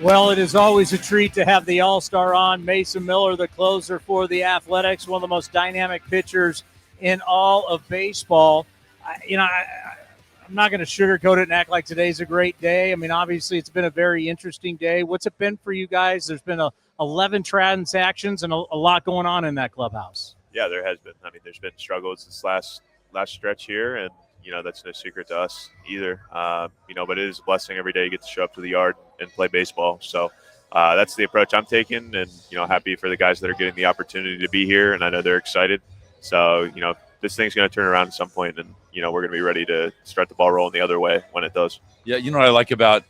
Well, it is always a treat to have the All-Star on. Mason Miller, the closer for the Athletics, one of the most dynamic pitchers in all of baseball. I'm not going to sugarcoat it and act like today's a great day. I mean, obviously, it's been a very interesting day. What's it been for you guys? There's been 11 transactions and a lot going on in that clubhouse. Yeah, there has been. I mean, there's been struggles this last stretch here, and that's no secret to us either. But it is a blessing every day you get to show up to the yard and play baseball. So that's the approach I'm taking, and happy for the guys that are getting the opportunity to be here, and I know they're excited. So this thing's going to turn around at some point, and we're going to be ready to start the ball rolling the other way when it does. Yeah, you know what I like about,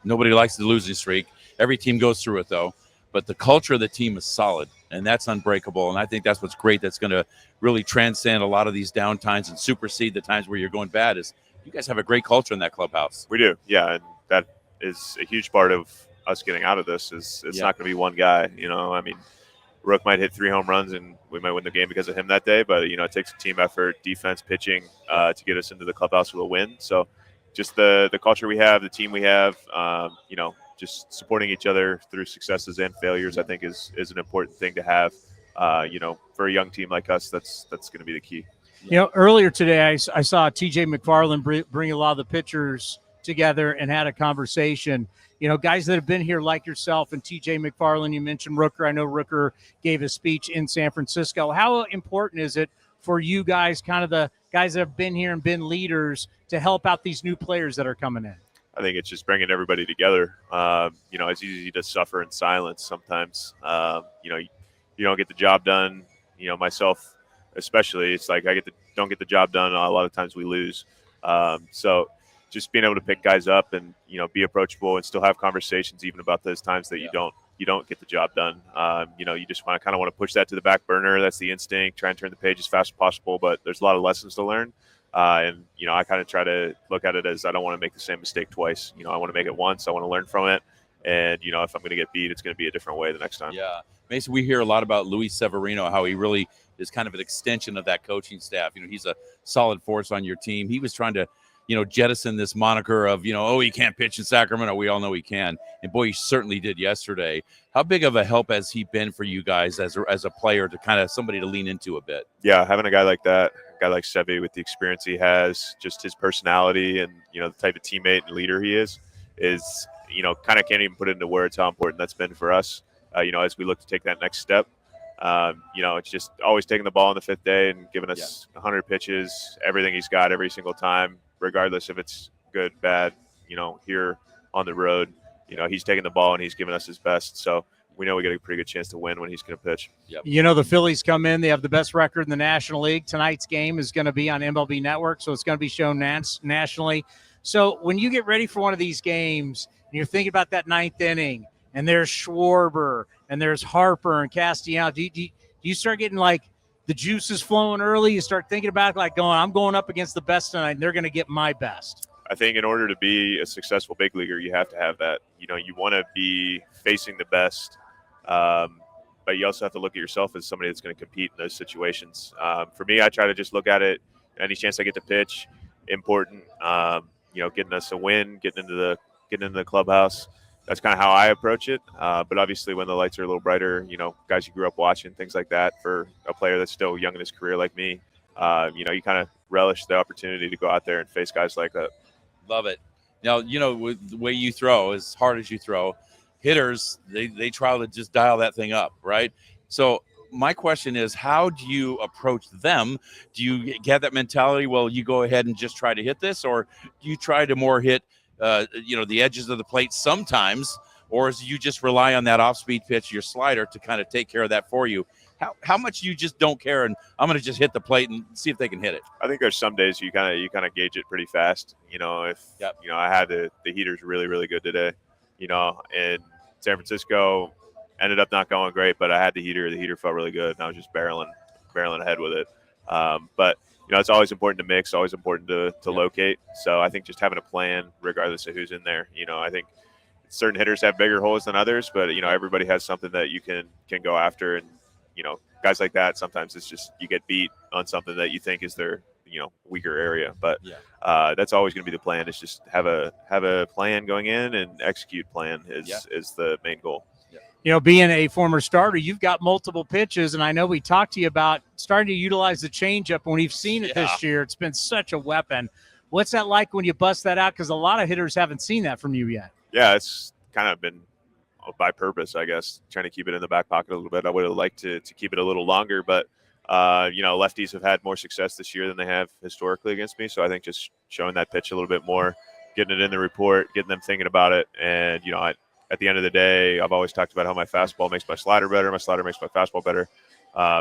nobody likes the losing streak. Every team goes through it, though. But the culture of the team is solid, and that's unbreakable. And I think that's what's great. That's going to really transcend a lot of these downtimes and supersede the times where you're going bad. Is you guys have a great culture in that clubhouse. We do, yeah, and that is a huge part of us getting out of this. It's not going to be one guy. Rook might hit 3 home runs, and we might win the game because of him that day. But it takes a team effort, defense, pitching, to get us into the clubhouse with a win. So, just the culture we have, the team we have, just supporting each other through successes and failures, I think is an important thing to have. For a young team like us, that's going to be the key. Earlier today, I saw TJ McFarland bring a lot of the pitchers together and had a conversation. Guys that have been here like yourself and TJ McFarland, you mentioned Rooker. I know Rooker gave a speech in San Francisco. How important is it for you guys, kind of the guys that have been here and been leaders, to help out these new players that are coming in? I think it's just bringing everybody together. It's easy to suffer in silence sometimes. You don't get the job done. Myself especially, it's like don't get the job done. A lot of times we lose. So just being able to pick guys up and be approachable and still have conversations even about those times that you don't get the job done. You just kind of want to push that to the back burner. That's the instinct. Try and turn the page as fast as possible. But there's a lot of lessons to learn. I kind of try to look at it as I don't want to make the same mistake twice. I want to make it once. I want to learn from it. And, if I'm going to get beat, it's going to be a different way the next time. Yeah. Mason, we hear a lot about Luis Severino, how he really is kind of an extension of that coaching staff. He's a solid force on your team. He was trying to, jettison this moniker of, he can't pitch in Sacramento. We all know he can. And, boy, he certainly did yesterday. How big of a help has he been for you guys as a player, to kind of somebody to lean into a bit? Yeah, having a guy like that, a guy like Sevy with the experience he has, just his personality and, the type of teammate and leader he is, kind of can't even put into words how important that's been for us, as we look to take that next step. It's just always taking the ball on the 5th day and giving us 100 pitches, everything he's got every single time, regardless if it's good, bad, here on the road. He's taking the ball and he's giving us his best. So we know we get a pretty good chance to win when he's going to pitch. Yep. The Phillies come in. They have the best record in the National League. Tonight's game is going to be on MLB Network, so it's going to be shown nationally. So when you get ready for one of these games and you're thinking about that 9th inning, and there's Schwarber and there's Harper and Castellanos, do you start getting like the juices flowing early? You start thinking about it I'm going up against the best tonight, and they're going to get my best. I think in order to be a successful big leaguer, you have to have that. You want to be facing the best, but you also have to look at yourself as somebody that's going to compete in those situations. For me, I try to just look at it, any chance I get to pitch, important. Getting us a win, getting into the clubhouse. That's kind of how I approach it. But obviously, when the lights are a little brighter, guys you grew up watching, things like that. For a player that's still young in his career like me, you kind of relish the opportunity to go out there and face guys like that. Love it. Now, with the way you throw, as hard as you throw, hitters, they try to just dial that thing up, right? So my question is, how do you approach them? Do you get that mentality, well, you go ahead and just try to hit this, or do you try to more hit, the edges of the plate sometimes, or is you just rely on that off-speed pitch, your slider, to kind of take care of that for you? How much you just don't care, and I'm going to just hit the plate and see if they can hit it? I think there's some days you kind of gauge it pretty fast. I had the heaters really, really good today. In San Francisco, ended up not going great, but I had the heater. The heater felt really good, and I was just barreling ahead with it. But it's always important to mix, always important to locate. So I think just having a plan, regardless of who's in there. I think certain hitters have bigger holes than others, but everybody has something that you can go after, and guys like that, sometimes it's just you get beat on something that you think is their weaker area. But Yeah. that's always going to be the plan. Is just have a plan going in and execute plan is the main goal. Being a former starter, you've got multiple pitches, and I know we talked to you about starting to utilize the changeup. When we've seen it this year, it's been such a weapon. What's that like when you bust that out? Because a lot of hitters haven't seen that from you yet. Yeah, it's kind of been by purpose, I guess, trying to keep it in the back pocket a little bit. I would have liked to keep it a little longer, but lefties have had more success this year than they have historically against me. So I think just showing that pitch a little bit more, getting it in the report, getting them thinking about it, and at the end of the day, I've always talked about how my fastball makes my slider better. My slider makes my fastball better.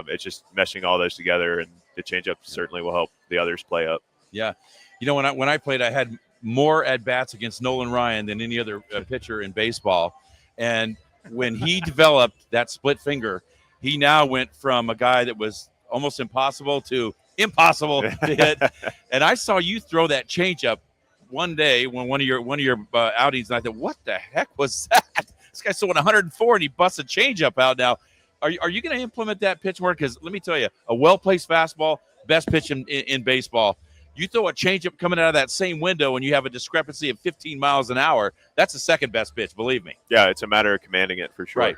It's just meshing all those together, and the changeup certainly will help the others play up. Yeah. When I played, I had more at-bats against Nolan Ryan than any other pitcher in baseball. And when he developed that split finger, he now went from a guy that was almost impossible to hit. And I saw you throw that changeup one day when one of your outings, and I thought, what the heck was that? This guy's throwing 104 and he busts a changeup out now. Are you going to implement that pitch more? Because let me tell you, a well-placed fastball, best pitch in baseball. You throw a changeup coming out of that same window and you have a discrepancy of 15 miles an hour, that's the second best pitch, believe me. Yeah, it's a matter of commanding it for sure. Right.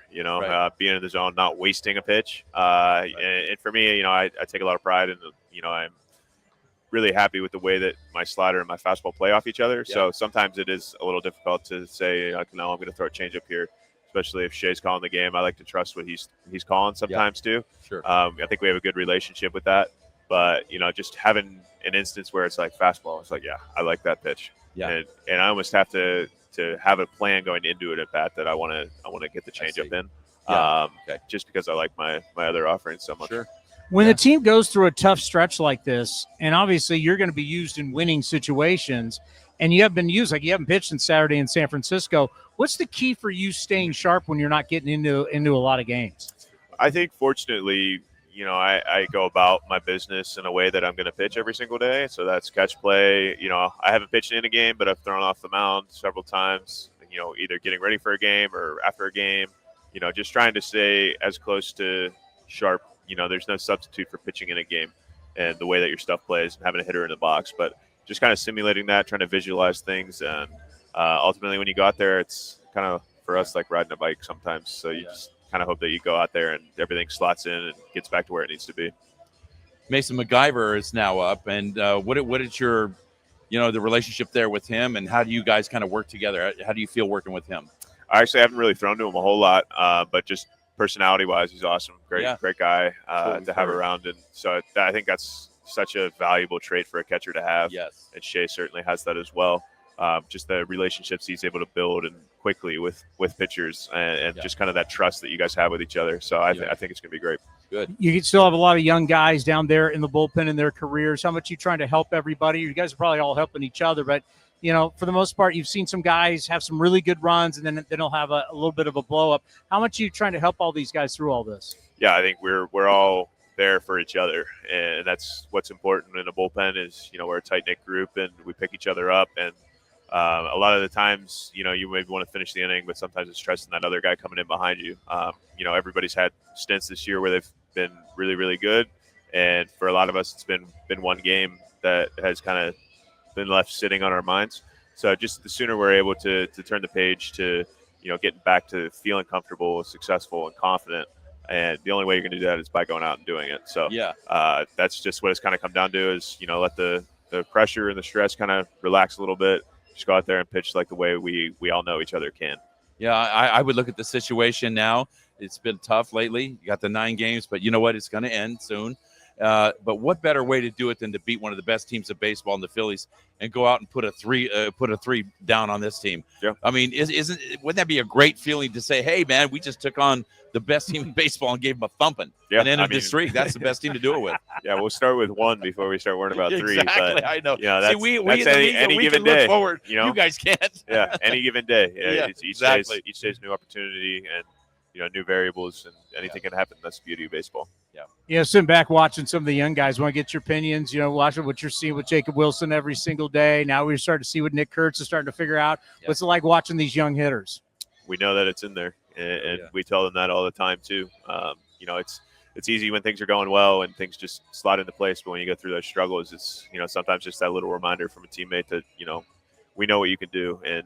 Being in the zone, not wasting a pitch. And for me, I take a lot of pride in I'm really happy with the way that my slider and my fastball play off each other. Yeah. So sometimes it is a little difficult to say, no, I'm going to throw a changeup here, especially if Shea's calling the game. I like to trust what he's calling sometimes too. Sure. I think we have a good relationship with that. But, just having an instance where it's like fastball, it's like, yeah, I like that pitch. Yeah. And I almost have to have a plan going into it at bat that I want to get the changeup in. Yeah. Okay. Just because I like my other offerings so much. Sure. When the team goes through a tough stretch like this, and obviously you're going to be used in winning situations, and you have been used, like you haven't pitched since Saturday in San Francisco, what's the key for you staying sharp when you're not getting into a lot of games? I think fortunately, I go about my business in a way that I'm going to pitch every single day. So that's catch play. I haven't pitched in a game, but I've thrown off the mound several times, either getting ready for a game or after a game, just trying to stay as close to sharp. There's no substitute for pitching in a game and the way that your stuff plays and having a hitter in the box, but just kind of simulating that, trying to visualize things. And ultimately when you go out there, it's kind of for us like riding a bike sometimes. So you just kind of hope that you go out there and everything slots in and gets back to where it needs to be. Mason MacGyver is now up, and what is your, the relationship there with him, and how do you guys kind of work together? How do you feel working with him? I actually haven't really thrown to him a whole lot, but just personality-wise, he's awesome. Great guy to have around, and so I think that's such a valuable trait for a catcher to have. Yes, and Shea certainly has that as well. Just the relationships he's able to build and quickly with pitchers and just kind of that trust that you guys have with each other. So I think it's going to be great. Good. You still have a lot of young guys down there in the bullpen in their careers. How much you trying to help everybody? You guys are probably all helping each other, but for the most part, you've seen some guys have some really good runs and then they'll have a little bit of a blow up. How much are you trying to help all these guys through all this? Yeah, I think we're all there for each other, and that's what's important in a bullpen is we're a tight knit group and we pick each other up. And a lot of the times, you maybe want to finish the inning, but sometimes it's stressing that other guy coming in behind you. Everybody's had stints this year where they've been really, really good. And for a lot of us, it's been one game that has kind of been left sitting on our minds. So just the sooner we're able to turn the page to, getting back to feeling comfortable, successful, and confident. And the only way you're going to do that is by going out and doing it. So that's just what it's kind of come down to is, let the pressure and the stress kind of relax a little bit. Just go out there and pitch like the way we all know each other can. Yeah, I would look at the situation now. It's been tough lately. You got the 9 games, but you know what? It's going to end soon. But what better way to do it than to beat one of the best teams of baseball in the Phillies and go out and put a three down on this team? Yeah. I mean, wouldn't that be a great feeling to say, hey, man, we just took on the best team in baseball and gave them a thumping and ended this streak. That's the best team to do it with. Yeah, we'll start with 1 before we start worrying about 3. Exactly, but, I know. That's, we that's any we given can day. Look forward. You guys can't. Yeah, any given day. Yeah, each day's new opportunity and new variables, and anything can happen. That's the beauty of baseball. Sitting back watching some of the young guys, want to get your opinions, watching what you're seeing with Jacob Wilson every single day. Now we're starting to see what Nick Kurtz is starting to figure out. What's it like watching these young hitters? We know that it's in there, and we tell them that all the time too. it's easy when things are going well and things just slot into place. But when you go through those struggles, it's, sometimes just that little reminder from a teammate that, we know what you can do. And,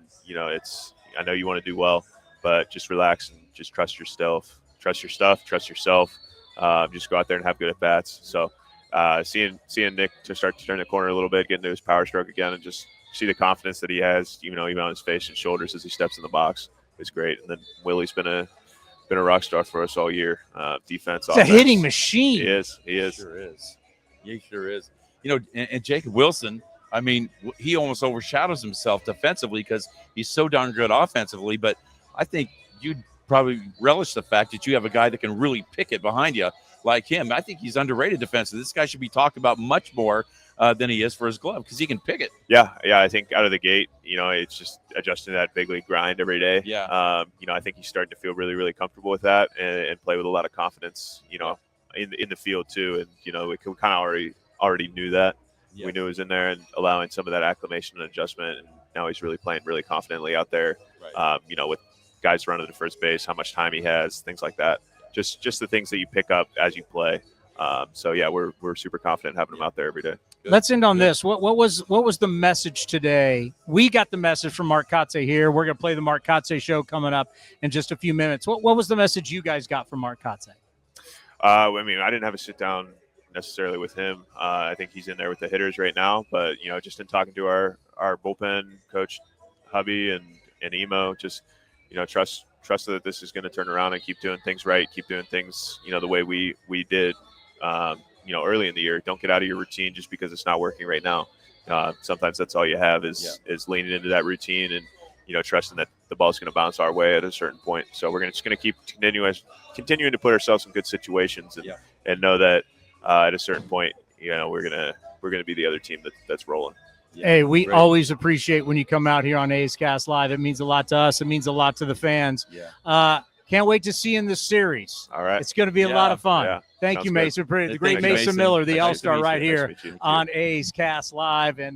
I know you want to do well, but just relax and just trust yourself, trust your stuff, trust yourself. Just go out there and have good at bats. So seeing Nick to start to turn the corner a little bit, get into his power stroke again, and just see the confidence that he has, even on his face and shoulders as he steps in the box is great. And then Willie's been a rock star for us all year. Defense, it's a hitting machine. He is. He sure is. He sure is. And Jacob Wilson, I mean, he almost overshadows himself defensively because he's so darn good offensively. But I think you'd probably relish the fact that you have a guy that can really pick it behind you like him. I think he's underrated defensively. This guy should be talked about much more than he is for his glove because he can pick it. Yeah. I think out of the gate, it's just adjusting to that big league grind every day. Yeah. I think he's starting to feel really, really comfortable with that and play with a lot of confidence, in the field too. And, we kind of already knew that. Yeah. We knew he was in there and allowing some of that acclimation and adjustment. And now he's really playing really confidently out there, right. With guys running to first base, how much time he has, things like that. Just the things that you pick up as you play. So yeah, we're super confident having him out there every day. Good. Let's end on this. What was the message today? We got the message from Mark Kotze here. We're going to play the Mark Kotze show coming up in just a few minutes. What was the message you guys got from Mark Kotze? I didn't have a sit down necessarily with him. I think he's in there with the hitters right now. But just in talking to our bullpen coach, Hubby and Emo, just trust that this is going to turn around and keep doing things right, keep doing things the way we did early in the year. Don't get out of your routine just because it's not working right now. Sometimes that's all you have is leaning into that routine and trusting that the ball's going to bounce our way at a certain point. So we're just going to keep continuing to put ourselves in good situations and know that at a certain point we're gonna be the other team that's rolling. Hey, we always appreciate when you come out here on A's Cast Live. It means a lot to us. It means a lot to the fans. Yeah. Can't wait to see you in this series. All right. It's going to be a lot of fun. Yeah. Thank you, Mason. The great Mason Mason Miller, the Nice All-Star right Nice here to meet you. on A's Cast Live. And